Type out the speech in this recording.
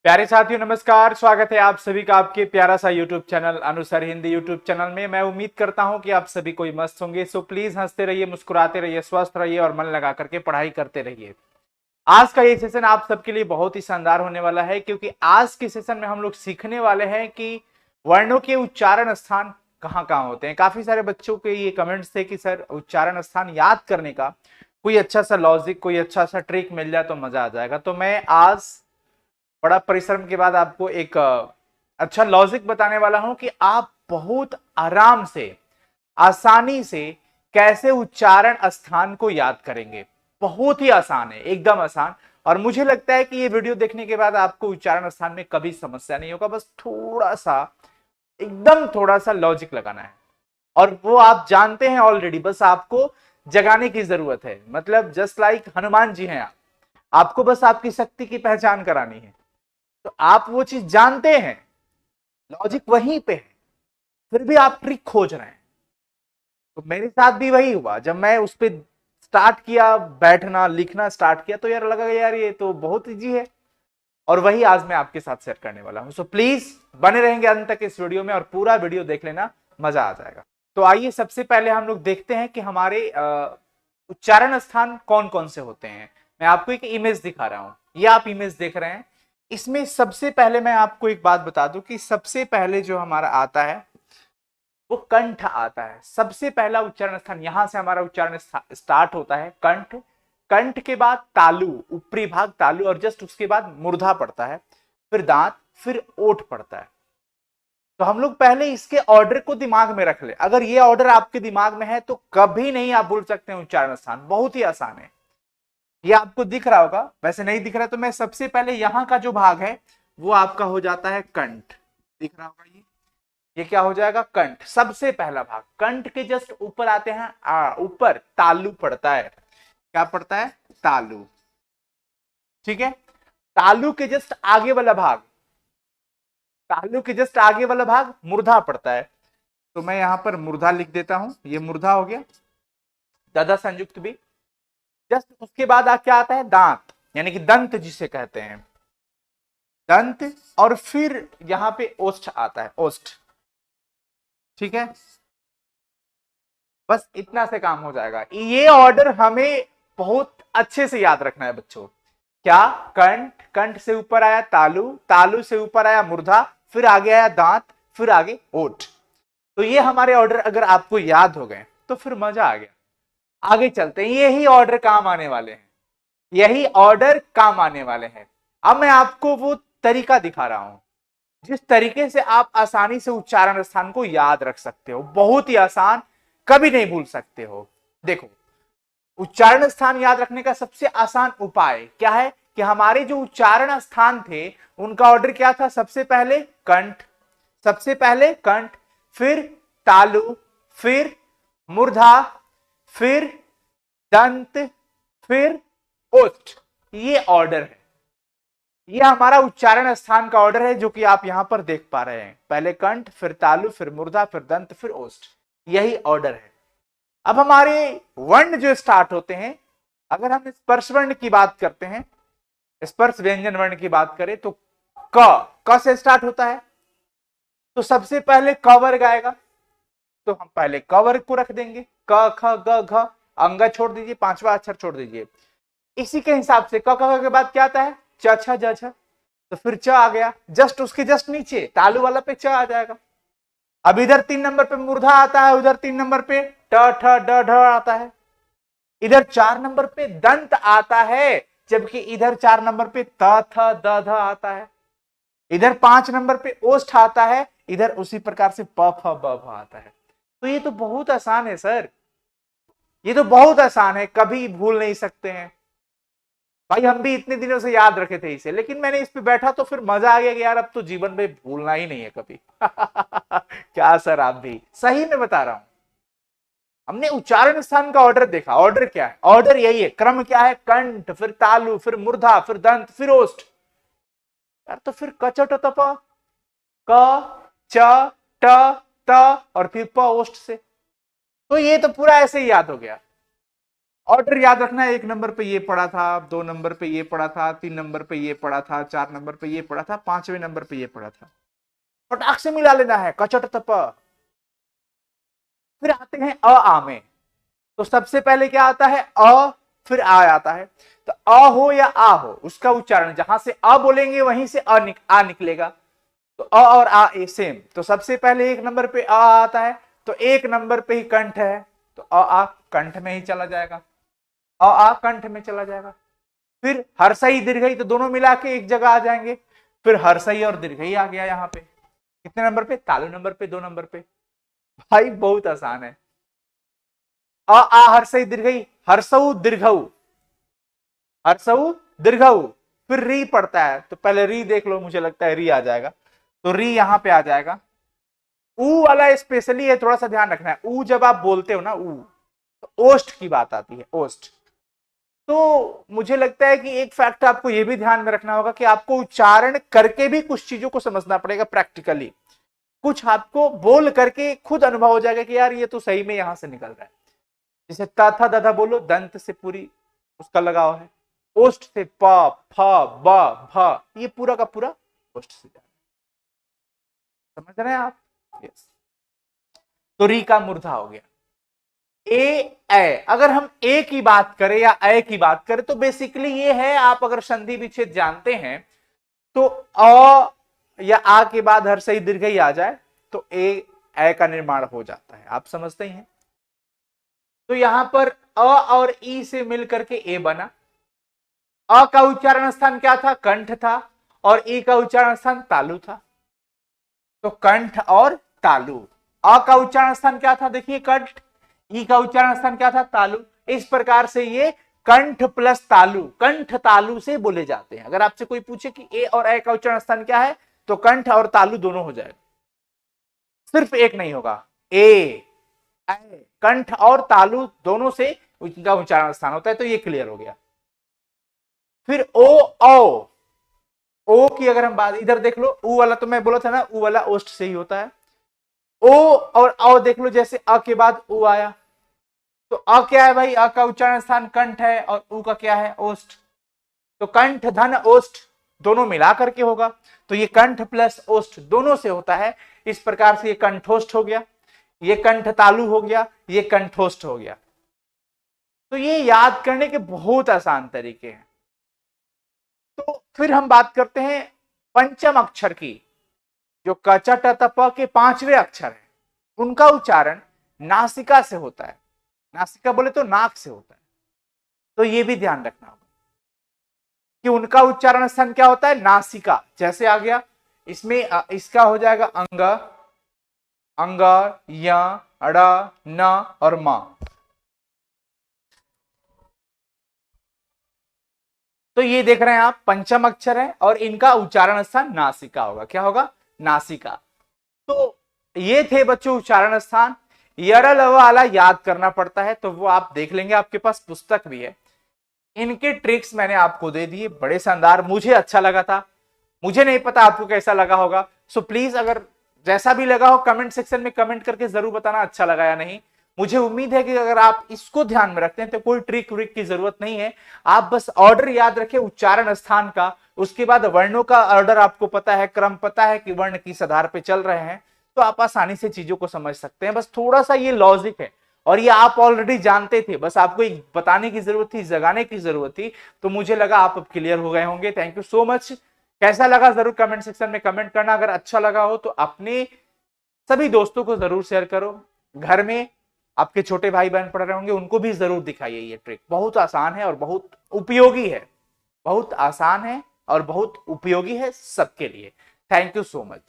प्यारे साथियों नमस्कार। स्वागत है आप सभी का आपके प्यारा सा यूट्यूब चैनल अनुसार हिंदी यूट्यूब चैनल में। मैं उम्मीद करता हूं कि आप सभी कोई मस्त होंगे। सो प्लीज हंसते रहिए, मुस्कुराते रहिए, स्वस्थ रहिए और मन लगा करके पढ़ाई करते रहिए। आज का ये सेशन आप सबके लिए बहुत ही शानदार होने वाला है, क्योंकि आज के सेशन में हम लोग सीखने वाले हैं कि वर्णों के उच्चारण स्थान कहाँ कहाँ होते हैं। काफी सारे बच्चों के ये कमेंट्स थे कि सर उच्चारण स्थान याद करने का कोई अच्छा सा लॉजिक, कोई अच्छा सा ट्रिक मिल जाए तो मजा आ जाएगा। तो मैं आज बड़ा परिश्रम के बाद आपको एक अच्छा लॉजिक बताने वाला हूं कि आप बहुत आराम से, आसानी से कैसे उच्चारण स्थान को याद करेंगे। बहुत ही आसान है, एकदम आसान। और मुझे लगता है कि ये वीडियो देखने के बाद आपको उच्चारण स्थान में कभी समस्या नहीं होगा। बस थोड़ा सा, एकदम थोड़ा सा लॉजिक लगाना है, और वो आप जानते हैं ऑलरेडी, बस आपको जगाने की जरूरत है। मतलब जस्ट लाइक हनुमान जी हैं आप, आपको बस आपकी शक्ति की पहचान करानी है। तो आप वो चीज जानते हैं, लॉजिक वहीं पे है, फिर भी आप ट्रिक खोज रहे हैं। तो मेरे साथ भी वही हुआ। जब मैं उस पर स्टार्ट किया, बैठना लिखना स्टार्ट किया, तो यार लगा यार ये तो बहुत इजी है। और वही आज मैं आपके साथ शेयर करने वाला हूं। सो प्लीज बने रहेंगे अंत तक इस वीडियो में, और पूरा वीडियो देख लेना, मजा आ जाएगा। तो आइए सबसे पहले हम लोग देखते हैं कि हमारे उच्चारण स्थान कौन कौन से होते हैं। मैं आपको एक इमेज दिखा रहा हूं, ये आप इमेज देख रहे हैं। इसमें सबसे पहले मैं आपको एक बात बता दूं कि सबसे पहले जो हमारा आता है वो कंठ आता है। सबसे पहला उच्चारण स्थान, यहां से हमारा उच्चारण स्टार्ट होता है कंठ। कंठ के बाद तालु, ऊपरी भाग तालु, और जस्ट उसके बाद मूर्धा पड़ता है, फिर दांत, फिर ओठ पड़ता है। तो हम लोग पहले इसके ऑर्डर को दिमाग में रख ले। अगर ये ऑर्डर आपके दिमाग में है तो कभी नहीं आप भूल सकते हैं उच्चारण स्थान। बहुत ही आसान है। ये आपको दिख रहा होगा, वैसे नहीं दिख रहा तो मैं सबसे पहले यहां का जो भाग है वो आपका हो जाता है कंठ। दिख रहा होगा ये क्या हो जाएगा? कंठ। सबसे पहला भाग कंठ के जस्ट ऊपर आते हैं, ऊपर तालु पड़ता है। क्या पड़ता है? तालु। ठीक है। तालु के जस्ट आगे वाला भाग, तालु के जस्ट आगे वाला भाग मूर्धा पड़ता है। तो मैं यहां पर मूर्धा लिख देता हूं, ये मूर्धा हो गया। ददा संयुक्त भी। जस्ट उसके बाद क्या आता है? दांत, यानी कि दंत जिसे कहते हैं, दंत। और फिर यहां पे ओष्ठ आता है, ओष्ठ। ठीक है। बस इतना से काम हो जाएगा। ये ऑर्डर हमें बहुत अच्छे से याद रखना है बच्चों। क्या? कंठ, कंठ से ऊपर आया तालु, तालु से ऊपर आया मूर्धा, फिर आगे आया दांत, फिर आगे ओठ। तो ये हमारे ऑर्डर अगर आपको याद हो गए तो फिर मजा आ गया। आगे चलते हैं, यही ऑर्डर काम आने वाले हैं, यही ऑर्डर काम आने वाले हैं। अब मैं आपको वो तरीका दिखा रहा हूं जिस तरीके से आप आसानी से उच्चारण स्थान को याद रख सकते हो। बहुत ही आसान, कभी नहीं भूल सकते हो। देखो, उच्चारण स्थान याद रखने का सबसे आसान उपाय क्या है कि हमारे जो उच्चारण स्थान थे उनका ऑर्डर क्या था? सबसे पहले कंठ, सबसे पहले कंठ, फिर तालु, फिर मूर्धा, फिर दंत, फिर ओष्ठ। ये ऑर्डर है, ये हमारा उच्चारण स्थान का ऑर्डर है जो कि आप यहां पर देख पा रहे हैं। पहले कंठ, फिर तालु, फिर मूर्धा, फिर दंत, फिर ओष्ठ। यही ऑर्डर है। अब हमारे वर्ण जो स्टार्ट होते हैं, अगर हम स्पर्श वर्ण की बात करते हैं, स्पर्श व्यंजन वर्ण की बात करें तो क से स्टार्ट होता है। तो सबसे पहले क वर्ग आएगा, तो हम पहले क वर्ग को रख देंगे। क ख ग घ, अंगा छोड़ दीजिए, पांचवा अक्षर छोड़ दीजिए। इसी के हिसाब से क ख के बाद क्या आता है? च छ ज छ। तो फिर च आ गया, जस्ट उसके जस्ट नीचे तालु वाला पे च आ जाएगा। अब इधर 3 नंबर पे मूर्धा आता है, उधर 3 नंबर पे ट ठ ड ढ आता है, इधर 4 नंबर पे दंत आता है, जबकि इधर 4 नंबर पे त थ द ध आता है, इधर 5 नंबर पे ओष्ठ आता है, इधर उसी प्रकार से प फ ब भ आता है। तो ये तो बहुत आसान है सर, ये तो बहुत आसान है, कभी भूल नहीं सकते हैं भाई। हम भी इतने दिनों से याद रखे थे इसे, लेकिन मैंने इस पे बैठा तो फिर मजा आ गया कि यार अब तो जीवन में भूलना ही नहीं है कभी। क्या सर, आप भी सही में बता रहा हूं। हमने उच्चारण स्थान का ऑर्डर देखा, ऑर्डर क्या है? ऑर्डर यही है, क्रम क्या है? कंठ, फिर तालु, फिर मूर्धा, फिर दंत, फिर ओष्ठ। यार तो फिर क च ट त प, क च ट त और फिर प ओष्ठ से। तो ये तो पूरा ऐसे ही याद हो गया। ऑर्डर याद रखना है, 1 नंबर पे ये पड़ा था, 2 नंबर पे ये पड़ा था, 3 नंबर पे ये पड़ा था, 4 नंबर पे ये पड़ा था, 5वें नंबर पे ये पड़ा था। फटाक से मिला लेना है, कचट तप। फिर आते हैं अ आ में। तो सबसे पहले क्या आता है, अ, फिर आ आता है। तो अ हो या आ हो, उसका उच्चारण जहां से अ बोलेंगे वहीं से आ निकलेगा। तो अ और आ ए सेम। तो सबसे पहले 1 नंबर पे अ आता है, तो 1 नंबर पे ही कंठ है, तो अ आ कंठ में ही चला जाएगा, अ आ कंठ में चला जाएगा। फिर हर्षई दीर्घई, तो दोनों मिला के एक जगह आ जाएंगे। फिर हर्षई और दीर्घई आ गया यहाँ पे। कितने नंबर पे, तालु नंबर पे, 2 नंबर पे। भाई बहुत आसान है। अ आ हर्षई दीर्घई, हर्षऊ दीर्घऊ, हर्षऊ दीर्घऊ। फिर री पड़ता है, तो पहले री देख लो, मुझे लगता है री आ जाएगा। तो री यहां पे आ जाएगा। ऊ वाला स्पेशली है, थोड़ा सा ध्यान रखना है। ऊ जब आप बोलते हो ना, ऊ, तो ओष्ठ की बात आती है, ओष्ठ। तो मुझे लगता है कि एक फैक्ट आपको यह भी ध्यान में रखना होगा कि आपको उच्चारण करके भी कुछ चीजों को समझना पड़ेगा प्रैक्टिकली। कुछ आपको बोल करके खुद अनुभव हो जाएगा कि यार ये तो सही में यहां से निकल रहा है। जैसे ता था दादा बोलो, दंत से पूरी उसका लगाव है। ओष्ठ से प, फ, ब, भ, ये पूरा का पूरा ओष्ठ से जा रहा है। समझ रहे हैं आप? यस। तो री का मूर्धा हो गया। ए, अगर हम ए की बात करें या ए की बात करें, तो बेसिकली ये है, आप अगर संधि विच्छेद जानते हैं, तो अ या आ के बाद हर सही दीर्घ ही आ जाए तो ए का निर्माण हो जाता है। आप समझते ही हैं। तो यहां पर अ और ई से मिलकर के ए बना। अ का उच्चारण स्थान क्या था, कंठ था, और ई का उच्चारण स्थान तालु था। तो कंठ और तालु। अ का उच्चारण स्थान क्या था, देखिए कंठ। ई का उच्चारण स्थान क्या था, तालु। इस प्रकार से ये कंठ प्लस तालु, कंठ तालु से बोले जाते हैं। अगर आपसे कोई पूछे कि ए और ए का उच्चारण स्थान क्या है, तो कंठ और तालु दोनों हो जाएगा, सिर्फ एक नहीं होगा। ए, कंठ और तालु दोनों से उनका उच्चारण स्थान होता है। तो ये क्लियर हो गया। फिर ओ, औ, ओ की अगर हम बात, इधर देख लो, ऊ वाला तो मैं बोला था ना, ऊ वाला ओष्ठ से ही होता है। ओ और औ देख लो, जैसे अ के बाद ऊ आया, तो अ क्या है भाई, अ का उच्चारण स्थान कंठ है, और ऊ का क्या है, ओष्ठ। तो कंठ धन ओष्ठ दोनों मिला करके होगा। तो ये कंठ प्लस ओष्ठ दोनों से होता है। इस प्रकार से ये कंठोष्ठ हो गया, ये कंठ तालु हो गया, ये कंठोष्ठ हो गया। तो ये याद करने के बहुत आसान तरीके हैं। तो फिर हम बात करते हैं पंचम अक्षर की, जो कचट तप के 5वें अक्षर है, उनका उच्चारण नासिका से होता है। नासिका बोले तो नाक से होता है। तो ये भी ध्यान रखना होगा कि उनका उच्चारण स्थान क्या होता है, नासिका। जैसे आ गया इसमें, इसका हो जाएगा अंग, अंग, य, अड़, न और म। तो ये देख रहे हैं आप, पंचम अक्षर है और इनका उच्चारण स्थान नासिका होगा। क्या होगा, नासिका। तो ये थे बच्चों उच्चारण स्थान। यरल वाला याद करना पड़ता है, तो वो आप देख लेंगे, आपके पास पुस्तक भी है। इनके ट्रिक्स मैंने आपको दे दिए, बड़े शानदार, मुझे अच्छा लगा था। मुझे नहीं पता आपको कैसा लगा होगा। सो प्लीज, अगर जैसा भी लगा हो कमेंट सेक्शन में कमेंट करके जरूर बताना अच्छा लगा या नहीं। मुझे उम्मीद है कि अगर आप इसको ध्यान में रखते हैं तो कोई ट्रिक व्रिक की जरूरत नहीं है। आप बस ऑर्डर याद रखें उच्चारण स्थान का, उसके बाद वर्णों का ऑर्डर आपको पता है, क्रम पता है कि वर्ण किस आधार पर चल रहे हैं, तो आप आसानी से चीजों को समझ सकते हैं। बस थोड़ा सा ये लॉजिक है, और ये आप ऑलरेडी जानते थे, बस आपको एक बताने की जरूरत थी, जगाने की जरूरत थी। तो मुझे लगा आप अब क्लियर हो गए होंगे। Thank you so much. कैसा लगा जरूर कमेंट सेक्शन में कमेंट करना। अगर अच्छा लगा हो तो अपने सभी दोस्तों को जरूर शेयर करो। घर में आपके छोटे भाई बहन पढ़ रहे होंगे, उनको भी जरूर दिखाइए। ये ट्रिक बहुत आसान है और बहुत उपयोगी है, बहुत आसान है और बहुत उपयोगी है सबके लिए। Thank you so much.